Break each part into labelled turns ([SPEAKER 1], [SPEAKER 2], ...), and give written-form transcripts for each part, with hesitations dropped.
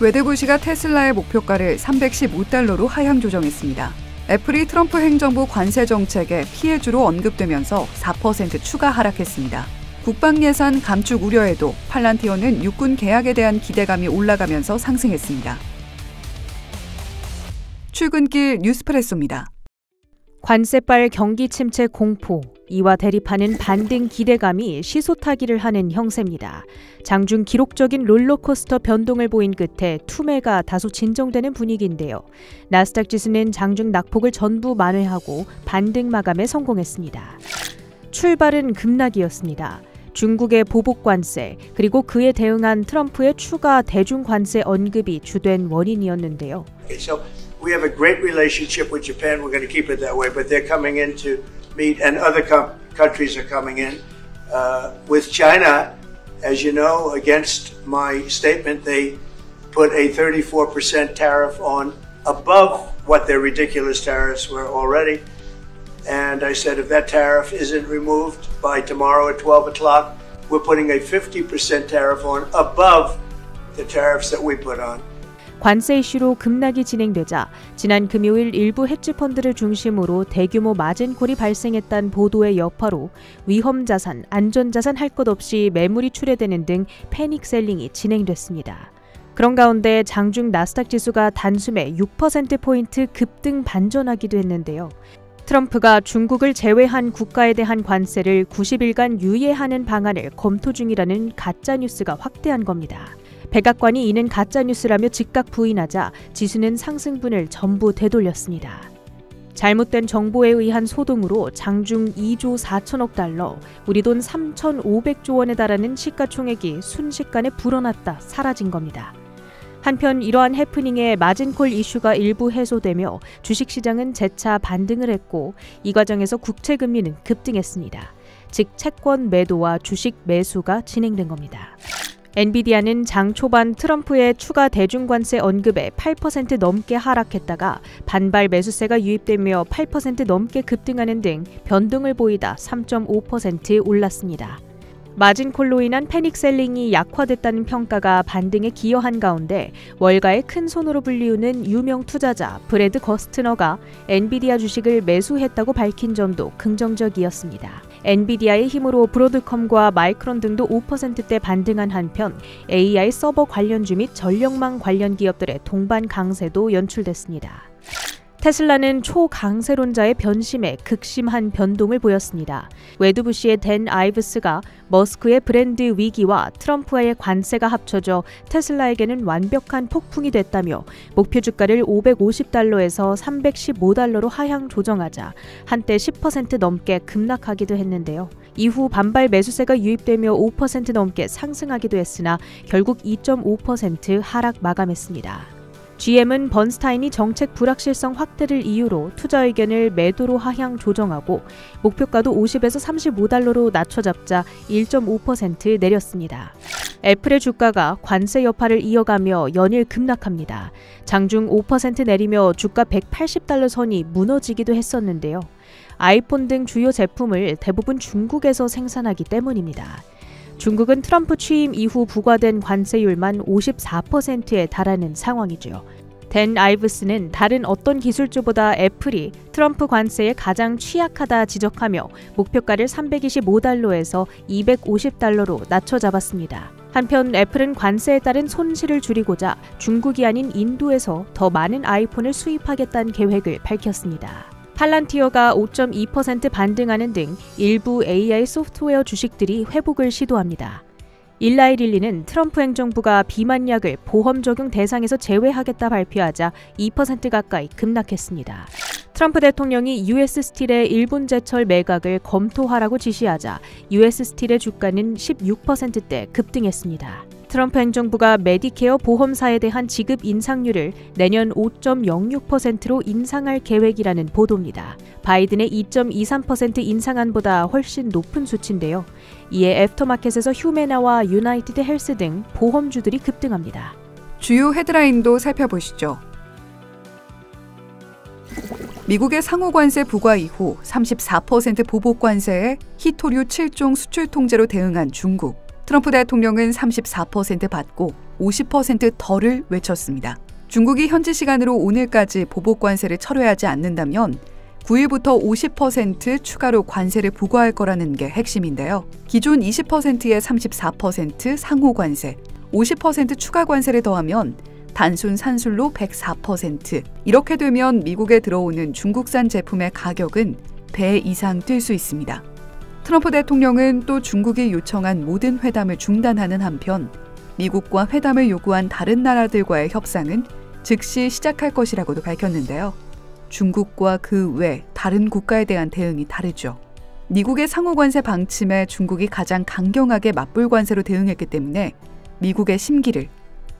[SPEAKER 1] 웨드부시가 테슬라의 목표가를 $315로 하향 조정했습니다. 애플이 트럼프 행정부 관세 정책의 피해주로 언급되면서 4% 추가 하락했습니다. 국방예산 감축 우려에도 팔란티어는 육군 계약에 대한 기대감이 올라가면서 상승했습니다. 출근길 뉴스프레소입니다.
[SPEAKER 2] 관세빨 경기 침체 공포, 이와 대립하는 반등 기대감이 시소타기를 하는 형세입니다. 장중 기록적인 롤러코스터 변동을 보인 끝에 투매가 다소 진정되는 분위기인데요. 나스닥 지수는 장중 낙폭을 전부 만회하고 반등 마감에 성공했습니다. 출발은 급락이었습니다. 중국의 보복 관세, 그리고 그에 대응한 트럼프의 추가 대중 관세 언급이 주된 원인이었는데요.
[SPEAKER 3] We have a great relationship with Japan. We're going to keep it that way. But they're coming in to meet, and other countries are coming in. With China, as you know, against my statement, they put a 34% tariff on above what their ridiculous tariffs were already. And I said, if that tariff isn't removed by tomorrow at 12 o'clock, we're putting a 50% tariff on above the tariffs that we put on.
[SPEAKER 2] 관세 이슈로 급락이 진행되자 지난 금요일 일부 헤지펀드를 중심으로 대규모 마진콜이 발생했다는 보도의 여파로 위험자산, 안전자산 할 것 없이 매물이 출회되는 등 패닉 셀링이 진행됐습니다. 그런 가운데 장중 나스닥 지수가 단숨에 6%포인트 급등 반전하기도 했는데요. 트럼프가 중국을 제외한 국가에 대한 관세를 90일간 유예하는 방안을 검토 중이라는 가짜뉴스가 확대한 겁니다. 백악관이 이는 가짜뉴스라며 즉각 부인하자 지수는 상승분을 전부 되돌렸습니다. 잘못된 정보에 의한 소동으로 장중 2조 4천억 달러, 우리 돈 3,500조 원에 달하는 시가총액이 순식간에 불어났다 사라진 겁니다. 한편 이러한 해프닝에 마진콜 이슈가 일부 해소되며 주식시장은 재차 반등을 했고 이 과정에서 국채금리는 급등했습니다. 즉 채권 매도와 주식 매수가 진행된 겁니다. 엔비디아는 장 초반 트럼프의 추가 대중관세 언급에 8% 넘게 하락했다가 반발 매수세가 유입되며 8% 넘게 급등하는 등 변동을 보이다 3.5% 올랐습니다. 마진콜로 인한 패닉셀링이 약화됐다는 평가가 반등에 기여한 가운데 월가의 큰 손으로 불리우는 유명 투자자 브래드 거스트너가 엔비디아 주식을 매수했다고 밝힌 점도 긍정적이었습니다. 엔비디아의 힘으로 브로드컴과 마이크론 등도 5%대 반등한 한편 AI 서버 관련주 및 전력망 관련 기업들의 동반 강세도 연출됐습니다. 테슬라는 초강세론자의 변심에 극심한 변동을 보였습니다. 웨드부시의 댄 아이브스가 머스크의 브랜드 위기와 트럼프와의 관세가 합쳐져 테슬라에게는 완벽한 폭풍이 됐다며 목표 주가를 $550에서 $315로 하향 조정하자 한때 10% 넘게 급락하기도 했는데요. 이후 반발 매수세가 유입되며 5% 넘게 상승하기도 했으나 결국 2.5% 하락 마감했습니다. GM은 번스타인이 정책 불확실성 확대를 이유로 투자 의견을 매도로 하향 조정하고 목표가도 $50에서 $35로 낮춰 잡자 1.5% 내렸습니다. 애플의 주가가 관세 여파를 이어가며 연일 급락합니다. 장중 5% 내리며 주가 $180 선이 무너지기도 했었는데요. 아이폰 등 주요 제품을 대부분 중국에서 생산하기 때문입니다. 중국은 트럼프 취임 이후 부과된 관세율만 54%에 달하는 상황이죠. 댄 아이브스는 다른 어떤 기술주보다 애플이 트럼프 관세에 가장 취약하다 지적하며 목표가를 $325에서 $250로 낮춰 잡았습니다. 한편 애플은 관세에 따른 손실을 줄이고자 중국이 아닌 인도에서 더 많은 아이폰을 수입하겠다는 계획을 밝혔습니다. 팔란티어가 5.2% 반등하는 등 일부 AI 소프트웨어 주식들이 회복을 시도합니다. 일라이릴리는 트럼프 행정부가 비만약을 보험 적용 대상에서 제외하겠다 발표하자 2% 가까이 급락했습니다. 트럼프 대통령이 US 스틸의 일본 제철 매각을 검토하라고 지시하자 US 스틸의 주가는 16%대 급등했습니다. 트럼프 행정부가 메디케어 보험사에 대한 지급 인상률을 내년 5.06%로 인상할 계획이라는 보도입니다. 바이든의 2.23% 인상안보다 훨씬 높은 수치인데요. 이에 애프터마켓에서 휴메나와 유나이티드 헬스 등 보험주들이 급등합니다.
[SPEAKER 1] 주요 헤드라인도 살펴보시죠. 미국의 상호관세 부과 이후 34% 보복 관세에 히토류 7종 수출 통제로 대응한 중국. 트럼프 대통령은 34% 받고 50% 덜을 외쳤습니다. 중국이 현지 시간으로 오늘까지 보복 관세를 철회하지 않는다면 9일부터 50% 추가로 관세를 부과할 거라는 게 핵심인데요. 기존 20%에 34% 상호 관세, 50% 추가 관세를 더하면 단순 산술로 104%. 이렇게 되면 미국에 들어오는 중국산 제품의 가격은 배 이상 뛸 수 있습니다. 트럼프 대통령은 또 중국이 요청한 모든 회담을 중단하는 한편 미국과 회담을 요구한 다른 나라들과의 협상은 즉시 시작할 것이라고도 밝혔는데요. 중국과 그 외 다른 국가에 대한 대응이 다르죠. 미국의 상호관세 방침에 중국이 가장 강경하게 맞불 관세로 대응했기 때문에 미국의 심기를,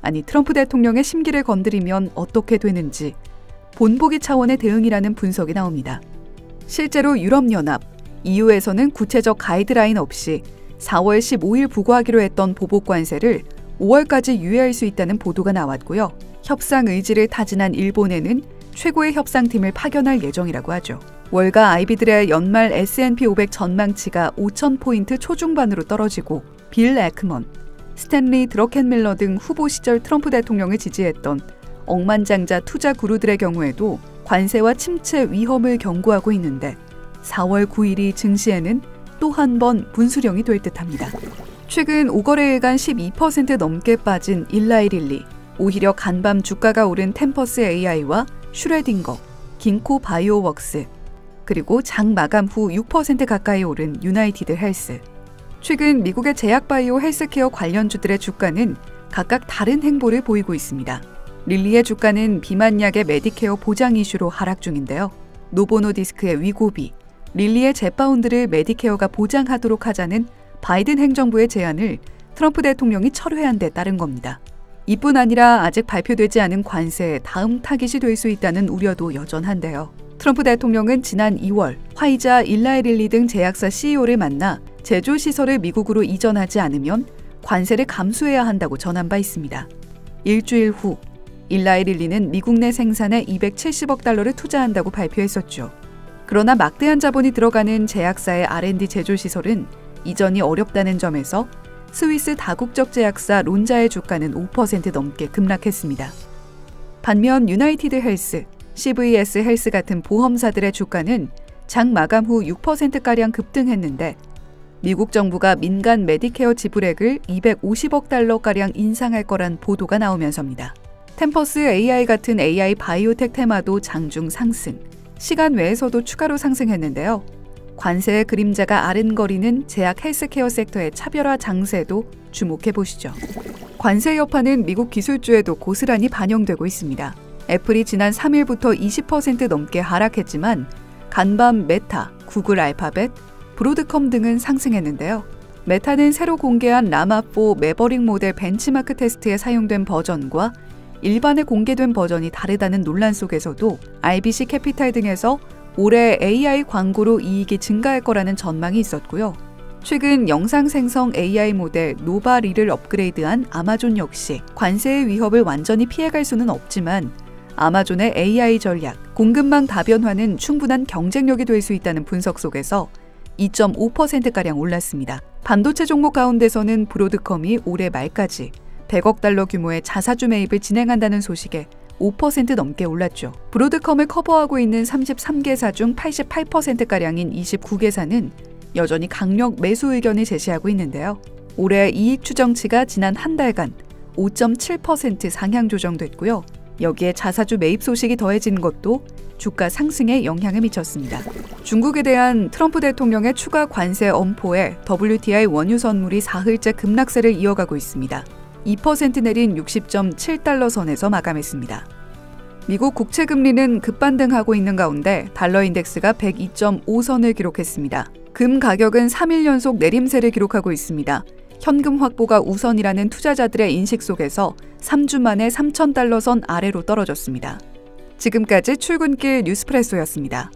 [SPEAKER 1] 아니 트럼프 대통령의 심기를 건드리면 어떻게 되는지 본보기 차원의 대응이라는 분석이 나옵니다. 실제로 유럽연합, EU에서는 구체적 가이드라인 없이 4월 15일 부과하기로 했던 보복 관세를 5월까지 유예할 수 있다는 보도가 나왔고요. 협상 의지를 타진한 일본에는 최고의 협상팀을 파견할 예정이라고 하죠. 월가 아이비들의 연말 S&P 500 전망치가 5,000포인트 초중반으로 떨어지고 빌 에크먼, 스탠리 드러켄밀러 등 후보 시절 트럼프 대통령을 지지했던 억만장자 투자 구루들의 경우에도 관세와 침체 위험을 경고하고 있는데 4월 9일이 증시에는 또 한 번 분수령이 될 듯합니다. 최근 5거래일간 12% 넘게 빠진 일라이릴리, 오히려 간밤 주가가 오른 템퍼스 AI와 슈레딩거, 긴코 바이오웍스, 그리고 장 마감 후 6% 가까이 오른 유나이티드 헬스. 최근 미국의 제약바이오 헬스케어 관련주들의 주가는 각각 다른 행보를 보이고 있습니다. 릴리의 주가는 비만약의 메디케어 보장 이슈로 하락 중인데요. 노보노디스크의 위고비, 릴리의 젯바운드를 메디케어가 보장하도록 하자는 바이든 행정부의 제안을 트럼프 대통령이 철회한 데 따른 겁니다. 이뿐 아니라 아직 발표되지 않은 관세의 다음 타깃이 될 수 있다는 우려도 여전한데요. 트럼프 대통령은 지난 2월 화이자, 일라이릴리 등 제약사 CEO를 만나 제조시설을 미국으로 이전하지 않으면 관세를 감수해야 한다고 전한 바 있습니다. 일주일 후 일라이릴리는 미국 내 생산에 270억 달러를 투자한다고 발표했었죠. 그러나 막대한 자본이 들어가는 제약사의 R&D 제조시설은 이전이 어렵다는 점에서 스위스 다국적 제약사 론자의 주가는 5% 넘게 급락했습니다. 반면 유나이티드 헬스, CVS 헬스 같은 보험사들의 주가는 장 마감 후 6%가량 급등했는데 미국 정부가 민간 메디케어 지불액을 250억 달러가량 인상할 거란 보도가 나오면서입니다. 템퍼스 AI 같은 AI 바이오텍 테마도 장중 상승, 시간 외에서도 추가로 상승했는데요. 관세의 그림자가 아른거리는 제약 헬스케어 섹터의 차별화 장세도 주목해보시죠. 관세 여파는 미국 기술주에도 고스란히 반영되고 있습니다. 애플이 지난 3일부터 20% 넘게 하락했지만 간밤 메타, 구글 알파벳, 브로드컴 등은 상승했는데요. 메타는 새로 공개한 라마4 매버릭 모델 벤치마크 테스트에 사용된 버전과 일반에 공개된 버전이 다르다는 논란 속에서도 RBC 캐피탈 등에서 올해 AI 광고로 이익이 증가할 거라는 전망이 있었고요. 최근 영상 생성 AI 모델 노바-리를 업그레이드한 아마존 역시 관세의 위협을 완전히 피해갈 수는 없지만 아마존의 AI 전략, 공급망 다변화는 충분한 경쟁력이 될 수 있다는 분석 속에서 2.5%가량 올랐습니다. 반도체 종목 가운데서는 브로드컴이 올해 말까지 100억 달러 규모의 자사주 매입을 진행한다는 소식에 5% 넘게 올랐죠. 브로드컴을 커버하고 있는 33개사 중 88%가량인 29개사는 여전히 강력 매수 의견을 제시하고 있는데요. 올해 이익 추정치가 지난 한 달간 5.7% 상향 조정됐고요. 여기에 자사주 매입 소식이 더해진 것도 주가 상승에 영향을 미쳤습니다. 중국에 대한 트럼프 대통령의 추가 관세 엄포에 WTI 원유 선물이 사흘째 급락세를 이어가고 있습니다. 2% 내린 60.7달러 선에서 마감했습니다. 미국 국채 금리는 급반등하고 있는 가운데 달러 인덱스가 102.5선을 기록했습니다. 금 가격은 3일 연속 내림세를 기록하고 있습니다. 현금 확보가 우선이라는 투자자들의 인식 속에서 3주 만에 3,000달러 선 아래로 떨어졌습니다. 지금까지 출근길 뉴스프레소였습니다.